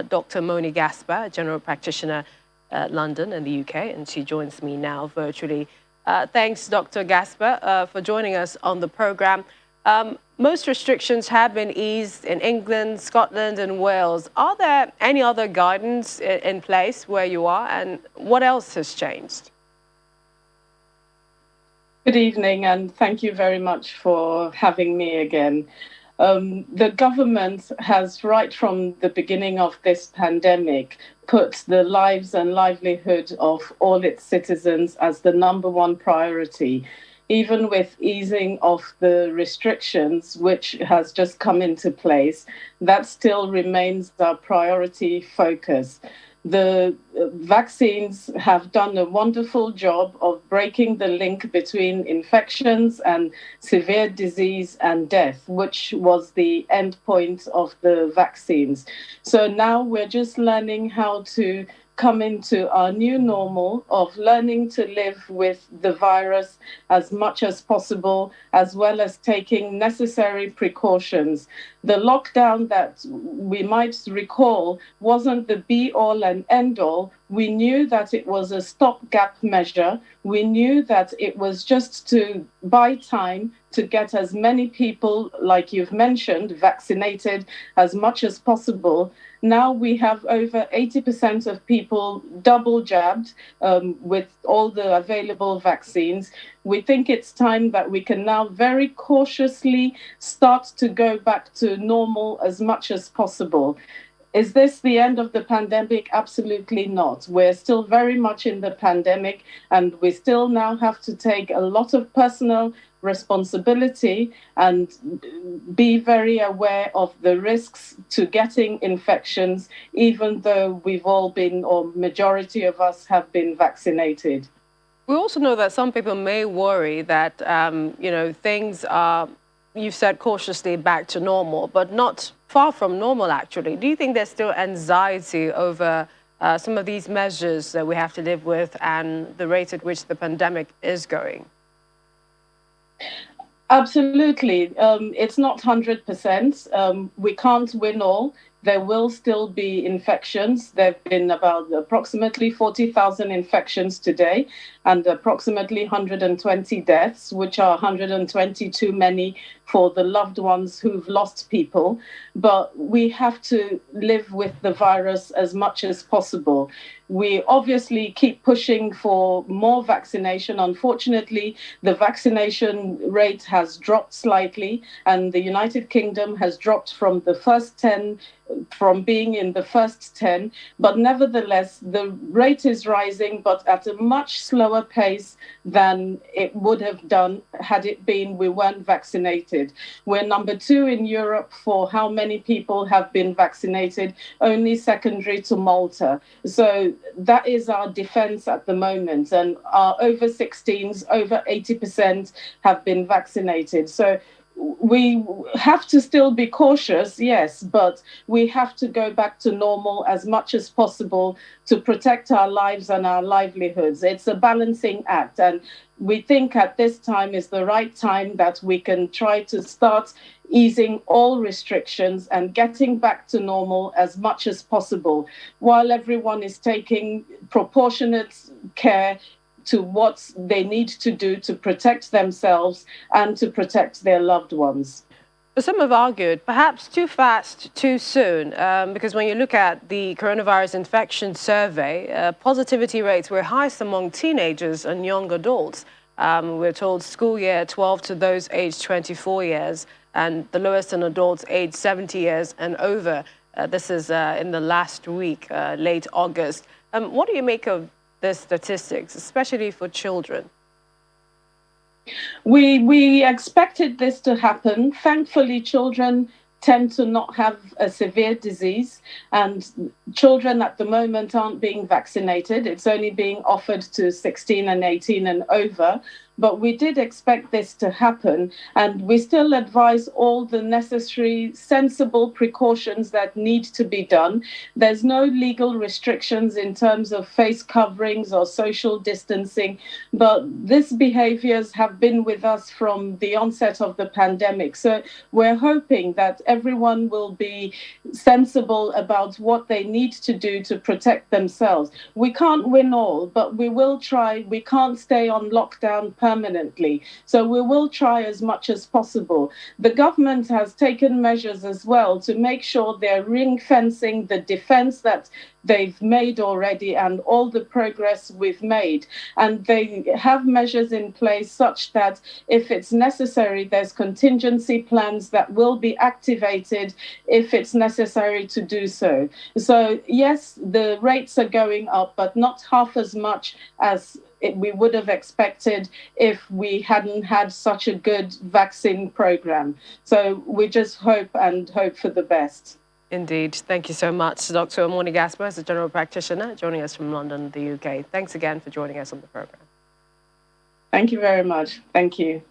Dr. Moni Gasper, general practitioner at London in the UK, and she joins me now virtually. Thanks, Dr. Gasper, for joining us on the program. Most restrictions have been eased in England, Scotland, and Wales. Are there any other guidance in place where you are, and what else has changed? Good evening, and thank you very much for having me again. The government has, right from the beginning of this pandemic, put the lives and livelihood of all its citizens as the #1 priority. Even with easing of the restrictions, which has just come into place, that still remains our priority focus. The vaccines have done a wonderful job of breaking the link between infections and severe disease and death, which was the end point of the vaccines. So now we're just learning how to come into our new normal of learning to live with the virus as much as possible, as well as taking necessary precautions. The lockdown that we might recall wasn't the be-all and end-all. We knew that it was a stopgap measure. We knew that it was just to buy time to get as many people, like you've mentioned, vaccinated as much as possible. Now we have over 80% of people double jabbed with all the available vaccines. We think it's time that we can now very cautiously start to go back to normal as much as possible. Is this the end of the pandemic? Absolutely not. We're still very much in the pandemic, and we still now have to take a lot of personal responsibility and be very aware of the risks to getting infections, even though we've all been, or majority of us have been vaccinated. We also know that some people may worry that, things are, you've said cautiously back to normal, but not far from normal, actually. Do you think there's still anxiety over some of these measures that we have to live with and the rate at which the pandemic is going? Absolutely. It's not 100%. We can't win all. There will still be infections. There have been about approximately 40,000 infections today and approximately 120 deaths, which are 120 too many for the loved ones who've lost people. But we have to live with the virus as much as possible. We obviously keep pushing for more vaccination. Unfortunately, the vaccination rate has dropped slightly, and the United Kingdom has dropped from the first 10, from being in the first 10. But nevertheless, the rate is rising, but at a much slower pace than it would have done had it been we weren't vaccinated. We're #2 in Europe for how many people have been vaccinated, only secondary to Malta. So that is our defense at the moment. And our over 16s, over 80% have been vaccinated. So we have to still be cautious, yes, but we have to go back to normal as much as possible to protect our lives and our livelihoods. It's a balancing act. And we think at this time is the right time that we can try to start easing all restrictions and getting back to normal as much as possible, while everyone is taking proportionate care to what they need to do to protect themselves and to protect their loved ones. Some have argued perhaps too fast, too soon, because when you look at the coronavirus infection survey, positivity rates were highest among teenagers and young adults. We're told school year 12 to those aged 24 years, and the lowest in adults aged 70 years and over. This is in the last week, late August. What do you make of the statistics, especially for children? We expected this to happen. Thankfully, children tend to not have a severe disease, and children at the moment aren't being vaccinated. It's only being offered to 16 and 18 and over. but we did expect this to happen, and we still advise all the necessary sensible precautions that need to be done. There's no legal restrictions in terms of face coverings or social distancing, but these behaviors have been with us from the onset of the pandemic. So we're hoping that everyone will be sensible about what they need to do to protect themselves. We can't win all, but we will try. We can't stay on lockdown permanently, so we will try as much as possible. The government has taken measures as well to make sure they're ring fencing the defense that they've made already and all the progress we've made. And they have measures in place such that if it's necessary, there's contingency plans that will be activated if it's necessary to do so. So yes, the rates are going up, but not half as much as we would have expected if we hadn't had such a good vaccine program. So we just hope for the best. Indeed. Thank you so much, Dr. Omoni Gasper, as a general practitioner, joining us from London, the UK. Thanks again for joining us on the program. Thank you very much. Thank you.